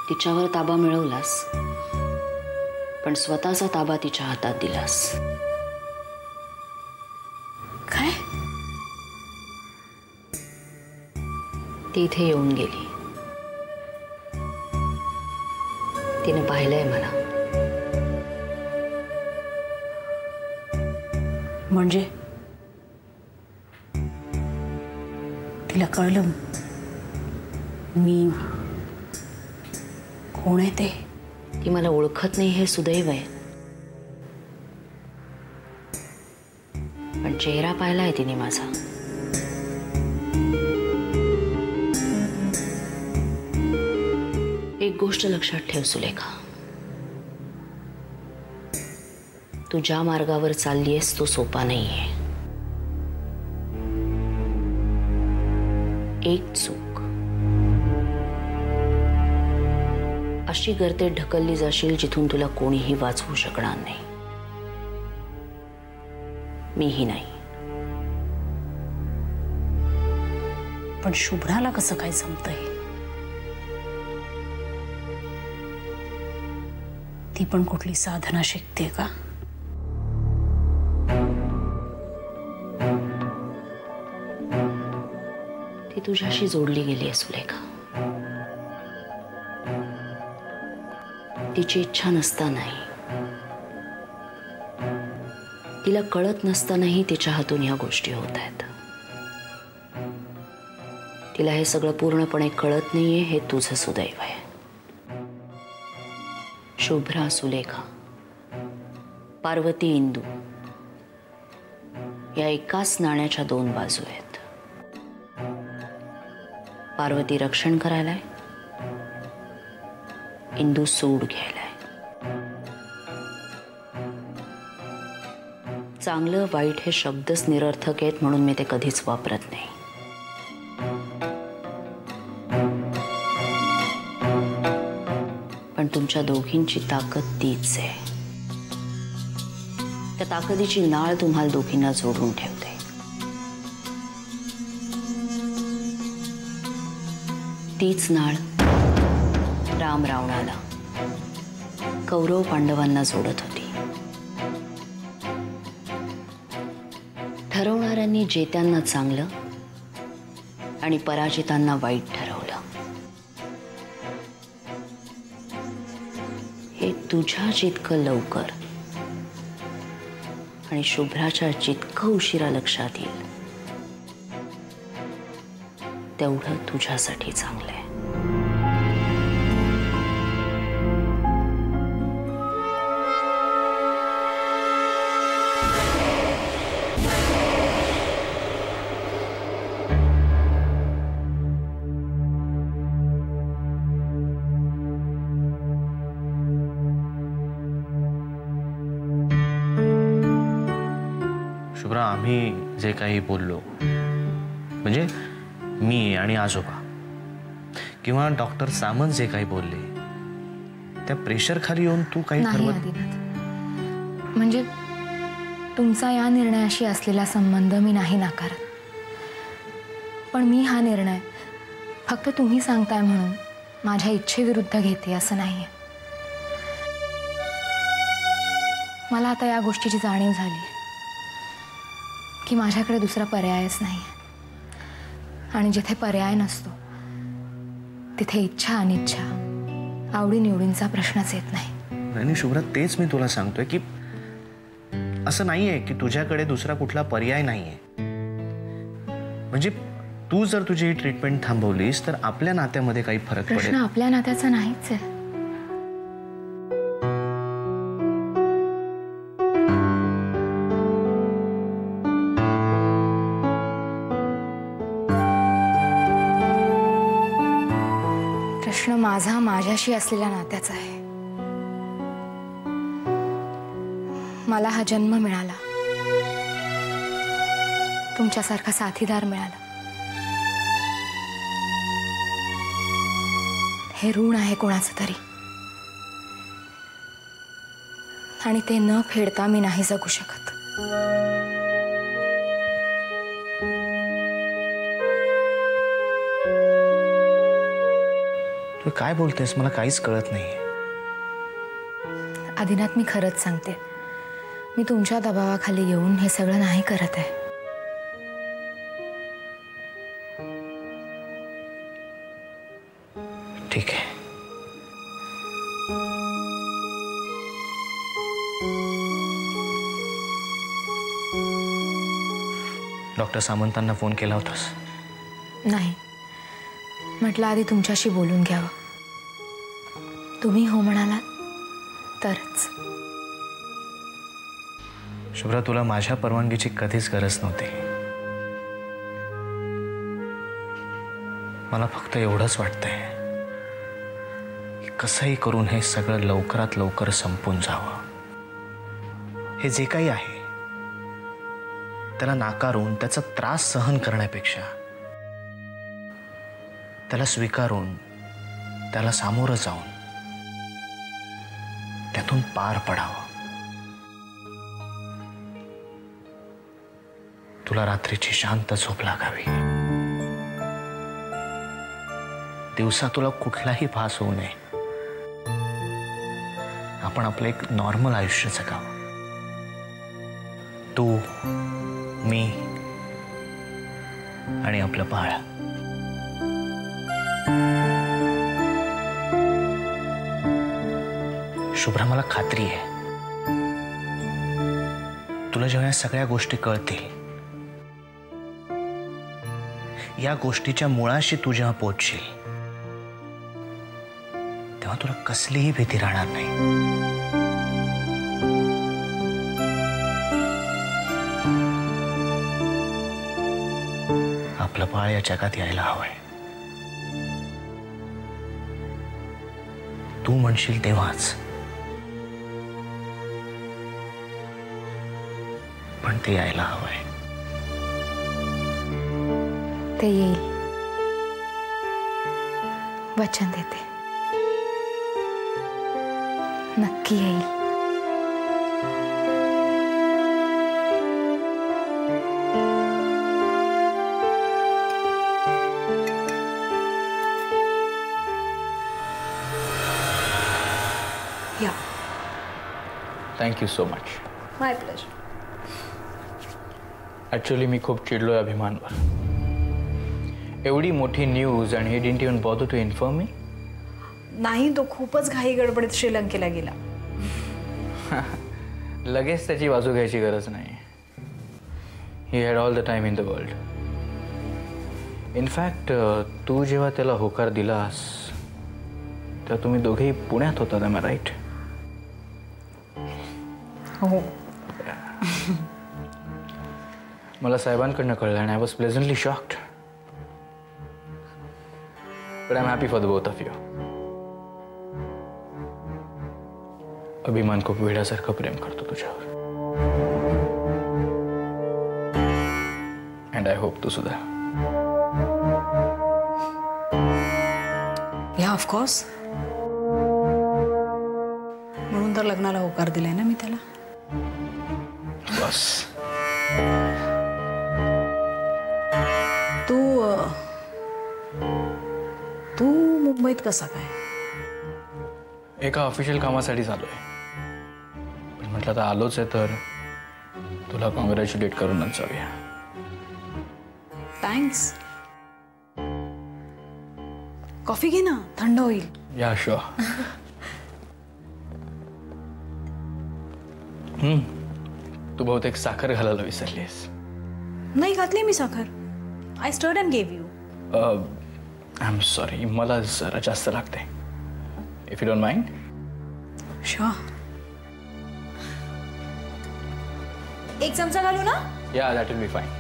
तिच्यावर ताबा मिळवलास, पण स्वतःचा ताबा तिच्या हातात दिलास. काय? ती इथे येऊन गेली. तिने पाहिलंय मला. म्हणजे तिला कळलं मी कोण आहे ते? ती मला ओळखत नाही हे सुदैव आहे, पण चेहरा पाहिलाय तिने माझा. एक गोष्ट लक्षात ठेव सुलेखा, तू ज्या मार्गावर चाललीयस तो सोपा नाहीये. एक चूक, अशी गर्तेत ढकलली जाशील जिथून तुला कोणीही वाचवू शकणार नाही. मीही नाही. पण शुभ्राला कसं काय जमतंय? ती पण कुठली साधना शिकते का? ती तुझ्याशी जोडली गेली आहे सुलेखा. तिची इच्छा नसतानाही, तिला कळत नसतानाही तिच्या हातून ह्या गोष्टी होत आहेत. तिला हे सगळं पूर्णपणे कळत नाहीये हे तुझं सुदैव आहे. शुभ्रा, सुलेखा, पार्वती, इंदू या एकाच नाण्याच्या दोन बाजू आहेत. पार्वती रक्षण करायलाय, इंदू सूड घ्यायलाय. चांगलं वाईट हे शब्दच निरर्थक आहेत म्हणून मी ते कधीच वापरत नाही. पण तुमच्या दोघींची ताकद तीच आहे. त्या ताकदीची नाळ तुम्हाला दोघींना जोडून ठेवते. तीच नाळ राम रावणाला, कौरव पांडवांना जोडत होती. ठरवणाऱ्यांनी जेत्यांना चांगलं आणि पराजितांना वाईट ठरवलं. हे तुझ्या जितकं लवकर आणि शुभ्राच्या जितकं उशिरा लक्षात येईल तेवढं तुझ्यासाठी चांगलं आहे. शुभ्रा, आम्ही जे काही बोललो, म्हणजे मी आणि आजोबा किंवा डॉक्टर सामंत जे काही बोलले, त्या प्रेशर खाली येऊन तू काही ठरवत? म्हणजे तुमचा या निर्णयाशी असलेला संबंध मी नाही नाकारत, पण मी हा निर्णय फक्त तुम्ही सांगताय म्हणून माझ्या इच्छेविरुद्ध घेते असं नाहीये. मला आता या गोष्टीची जाणीव झाली की माझ्याकडे दुसरा पर्यायच नाही, आणि जिथे पर्याय नसतो तिथे इच्छा अनिच्छा, आवडीनिवडींचा प्रश्नच येत नाही. नाही शुभ्रा, तेच मी तुला सांगतोय की असं नाहीये की तुझ्याकडे दुसरा कुठला पर्याय नाहीये. म्हणजे तू जर तुझी ही ट्रीटमेंट थांबवलीस तर आपल्या नात्यामध्ये काही फरक पडेल? प्रश्न आपल्या नात्याचा नाहीच आहे. प्रश्न माझा माझ्याशी असलेल्या नात्याचा आहे. मला हा जन्म मिळाला, तुमच्यासारखा साथीदार मिळाला. हे ऋण आहे कोणाचं तरी, आणि ते न फेडता मी नाही जगू शकत. तू काय बोलतेस मला काहीच कळत नाहीये. आदिनाथ, मी खरंच सांगते, मी तुमच्या दबावाखाली येऊन हे सगळं नाही करत आहे. ठीक आहे. डॉक्टर सामंतांना फोन केला होतास? नाही, म्हटलं आधी तुमच्याशी बोलून घ्यावं. तुम्ही हो म्हणालात तरच. शुभ्रा, तुला माझ्या परवानगीची कधीच गरज नव्हती. मला फक्त एवढंच वाटतंय की कसंही करून हे सगळं लवकरात लवकर संपून जावं. हे जे काही आहे त्याला नाकारून त्याचा त्रास सहन करण्यापेक्षा त्याला स्वीकारून त्याला सामोरं जाऊन त्यातून पार पडावं. तुला रात्रीची शांत झोप लागावी. दिवसा तुला कुठलाही भास होऊ नये. आपण आपलं एक नॉर्मल आयुष्य जगावं. तू, मी आणि आपलं बाळ. शुभ्रा, मला खात्री आहे तुला जेव्हा या सगळ्या गोष्टी कळतील, या गोष्टीच्या मुळाशी तू जेव्हा पोहोचशील तेव्हा तुला कसलीही भीती राहणार नाही. आपलं बाळ या जगात यायला हवंय. तू म्हणशील तेव्हाच, पण ते यायला हवंय. ते येईल, वचन देते. नक्की येईल. या. Thank you so much. My pleasure. Actually मी खूप चिडलोय अभिमानवर. एवढी मोठी न्यूज आणि he didn't even bother to inform me. नाही, तो खूपच घाई गडबडीत श्रीलंकेला गेला. लगेच त्याची बाजू घ्यायची गरज नाही. He had all the time in the world. In fact तू जेव्हा त्याला होकार दिलास तेव्हा तुम्ही दोघेही पुण्यात होतात. Am I right? हो. मला साहेबांकडनं कळलं आणि I was pleasantly shocked. But I am happy for the both of you. Abhiman खूप वेड्यासारखं प्रेम करतो तुझ्यावर. अँड आय होप तू सुद्धा. या ऑफकोर्स. म्हणून तर लग्नाला होकार दिलाय ना मी त्याला. बस. तू मुंबईत कसा काय? एका ऑफिशियल कामासाठी आलोय. पण म्हटलं आता आलोच आहे तर तुला कॉंग्रॅच्युलेट करूनच जाऊया. थँक्स. कॉफी घे ना, थंड होईल. या शुअर. तू बहुतेक साखर घालायला विसरलीस. नाही घातली मी साखर. I stirred and gave you. I am sorry, मला जरा जास्त लागते. If you don't mind. Sure. एक चमचा घालू ना? Yeah, that will be fine.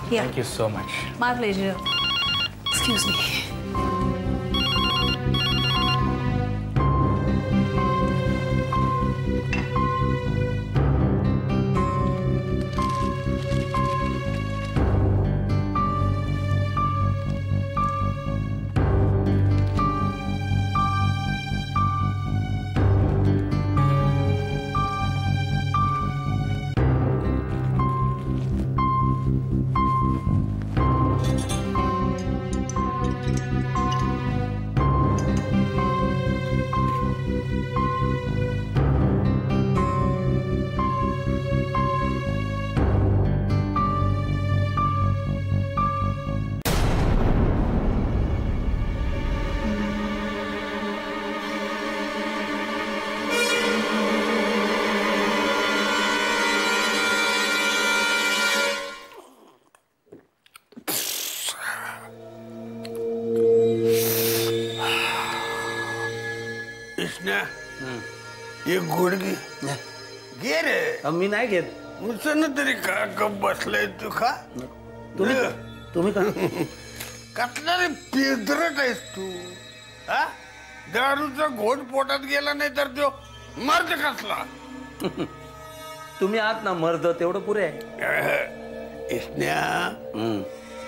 Thank you so much. My pleasure. Excuse me. इसण्या एक गुडगी घे रे. मी नाही घेत. मुसन तरी का गप बसलाय तू खा. तुम्ही का कसला रे पेदरट आहेस तू. हा दारूचा घोट पोटात गेला नाही तर तो मर्द कसला. तुम्ही आहात ना मर्द तेवढं पुरे आहे. इसण्या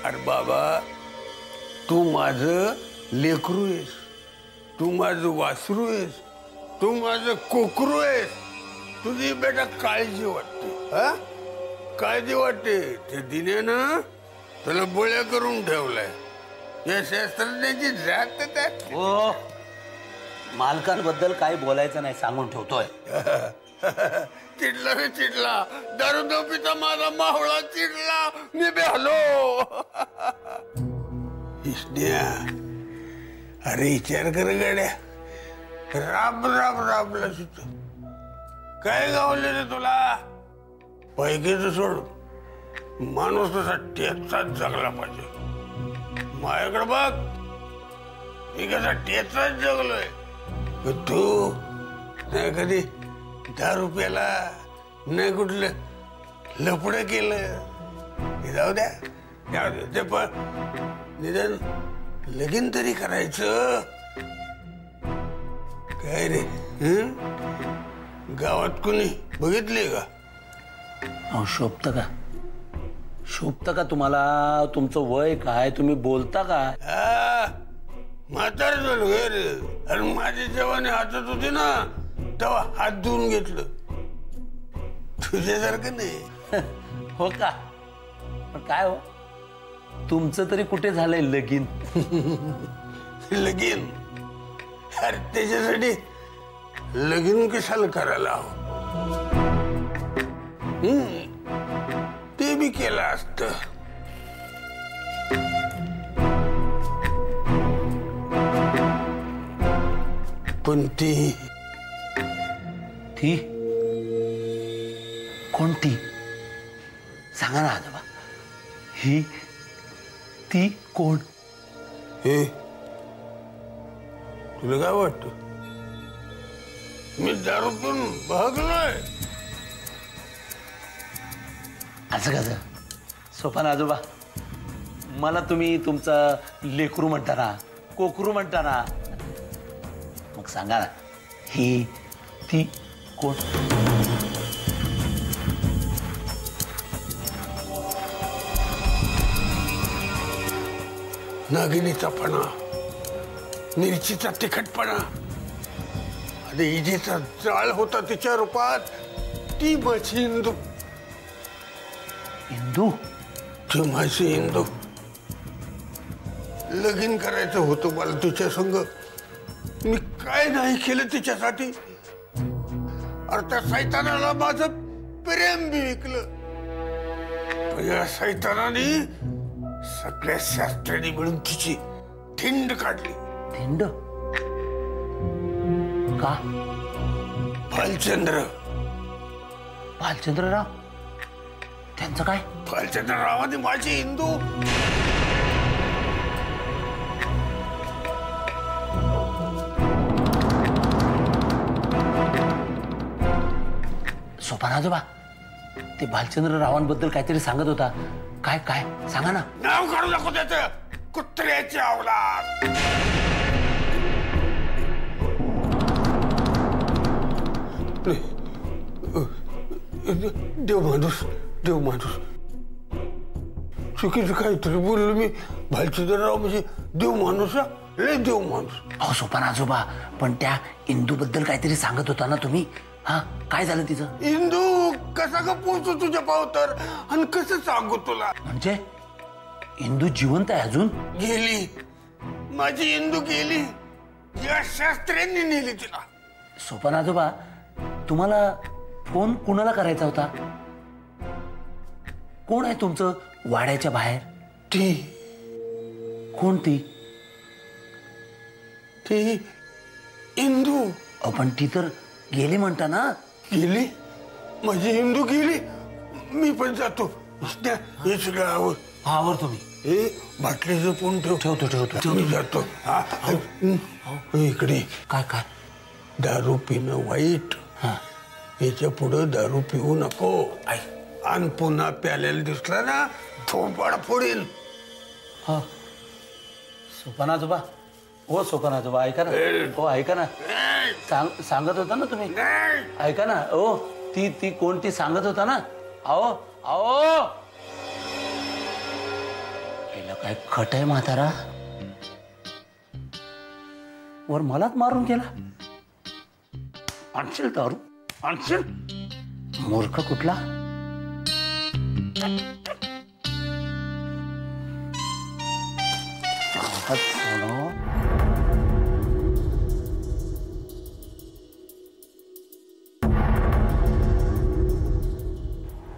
अरे बाबा तू माझं लेकरू आहेस. तू माझं वासरू आहेस. तू माझं कोकरू आहेस. तुझी बेटा काळजी वाटते. हा काळजी वाटते. ते दिल्यानं तुला बोळ्या करून ठेवलाय. या शास्त्रज्ञाची जात आहे. हो मालकांबद्दल काही बोलायचं नाही सांगून ठेवतोय. चिडला रे चिडला. दारू पिता माझा मावळा चिडला. मी बेहलो. इसण्या अरे विचार कर गड्या. राब राब राबला सुद्धा काय गावले रे तुला. पैकीच सोड माणूस तसा टेचाच जगला पाहिजे. माझ्याकडे बघ मी कसा टेचाच जगलोय. तू नाही कधी दारू प्याला नाही कुठलं लफडं केलं. जाऊ द्या जाऊ द्या. ते पण निदान लगीन तरी करायचं. काय रे गावात कोणी बघितले का. अहो शोभतं का शोभतं का तुम्हाला. तुमचं वय काय तुम्ही बोलता काय. म्हातार झालो रे. अरे माझी जवानी हातात होती ना तेव्हा हात धुवून घेतलं. तुझ्यासारखं नाही. हो का पण काय हो तुमचं तरी कुठे झालंय लगीन. लगीन अरे त्याच्यासाठी लगीन कशाला करायला हवं. ते बी केलं असत. पण ती कोणती सांगा ना आजोबा. ही ती कोण. हे तुला काय वाटतं मी दारू पिऊन बहगलोय. असं कसं सोपान आजोबा. मला तुम्ही तुमचा लेकरू म्हणता ना कोकरू म्हणता ना. मग सांगा ना ही ती कोण. नागिनीचा पणा मिरचीचा तिखटपणा आणि इजेचा जाळ होता तिच्या रूपात. ती माझी इंदू. इंदू ती माझी इंदू. लगीन करायचं होतं मला तिच्या संग. मी काय नाही केलं तिच्यासाठी. अरे त्या सैतानाला माझं प्रेम बी विकलं. या सैतानाने सगळ्या शास्त्रांनी मिळून तिची थिंड काढली. थिंड का. भालचंद्र भालचंद्रराव त्यांचं काय. भालचंद्ररावाने माझी इंदू. सोपान आजोबा ते भालचंद्ररावांबद्दल काहीतरी सांगत होता. काय काय सांगा ना. नाव काढू नको त्याचं. कुत्र्याची अवलाद. देव माणूस देव माणूस. चुकीचं काहीतरी बोललो मी. भालचंद्रराव म्हणजे देव माणूस. लय देव माणूस. अहो सोपान आजोबा पण त्या इंदूबद्दल काहीतरी सांगत होता ना तुम्ही. हा काय झालं तिचं. इंदू कसा का पोहोचू तुझ्या पावतर आणि कसं सांगू तुला. म्हणजे इंदू जिवंत आहे अजून. गेली माझी इंदू गेली. या शास्त्र्यांनी नेली तिला. सोपान आजोबा तुम्हाला फोन कुणाला करायचा होता. कोण आहे तुमचं वाड्याच्या बाहेर. ती कोण ती. ती इंदू. पण ती तर गेली म्हणता ना. गेली माझी इंदू गेली. मी पण जातो. हे सगळं आवर. आवर तुम्ही. हे बाटलीचं पण ठेव. ठेवतो मी जातो. इकडे काय काय दारू पिणं वाईट. याच्या पुढं दारू पिऊ नको. आणि पुन्हा प्यालेला दिसला ना थोबाड फोडीन. हा सोपान आजोबा, हो सोपान आजोबा ऐका ना. हो ऐका ना, सांगत होता ना तुम्ही. ऐका ना. ओ ती कोणती सांगत होता ना. आओ आओ काय खट आहे म्हातारा. वर मलाच मारून गेला. आणशील दारू आणशील. मूर्ख कुठला.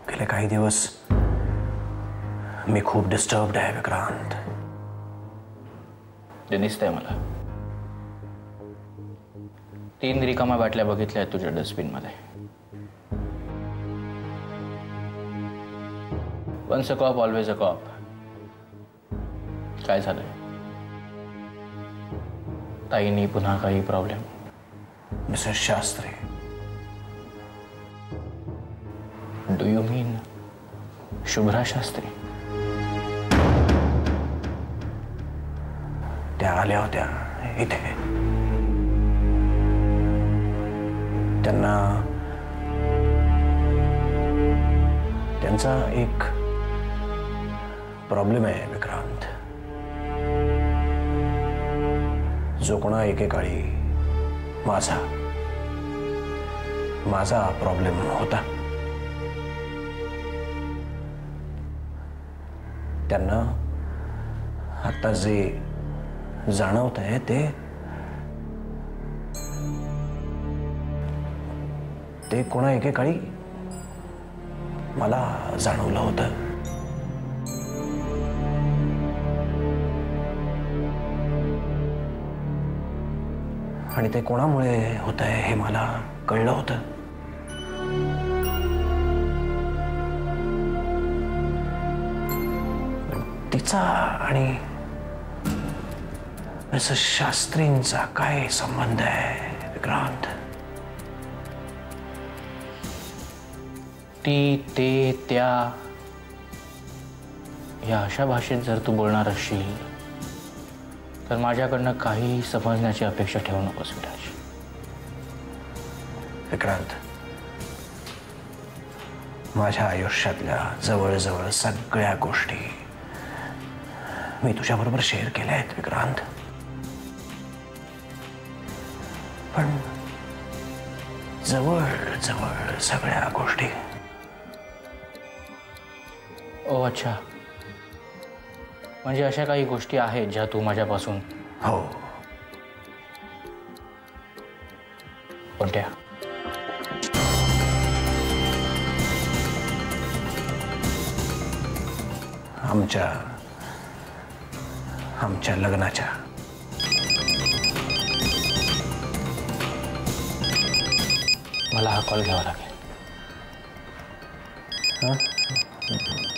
गेले काही दिवस मी खूप डिस्टर्ब्ड आहे विक्रांत. ते दिसतंय मला. 3 रिकाम्या बाटल्या बघितल्या आहेत तुझ्या डस्टबिन मध्ये. Once a cop always a cop. काय झालंय? ताईनी पुन्हा काही problem? Mrs Shastri. Do you mean Shubhra Shastri? त्या आल्या होत्या इथे. त्यांचा एक प्रॉब्लेम आहे विक्रांत, जो कोणा एकेकाळी माझा प्रॉब्लेम होता. त्यांना आता जे जाणवत आहे ते कोणा एकेकाळी मला जाणवलं होतं. आणि ते कोणामुळे होत आहे हे मला कळलं होतं. तिचा आणि मिसेस शास्त्रींचा काय संबंध आहे विक्रांत? ती, ते, त्या या अशा भाषेत जर तू बोलणार असशील तर माझ्याकडनं काही समजण्याची अपेक्षा ठेवू नकोस विराज. विक्रांत, माझ्या आयुष्यातल्या जवळजवळ सगळ्या गोष्टी मी तुझ्याबरोबर शेअर केल्या आहेत विक्रांत. पण जवळ सगळ्या गोष्टी. ओ अच्छा, म्हणजे अशा काही गोष्टी आहेत ज्या तू माझ्यापासून? हो. कोणत्या? आमच्या लग्नाच्या. मला हा कॉल घ्यावा लागेल.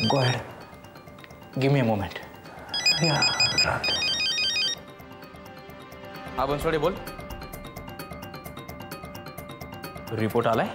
Go ahead. Give me a moment. या विक्रांत. हा बनसोडे बोल. रिपोर्ट आलाय?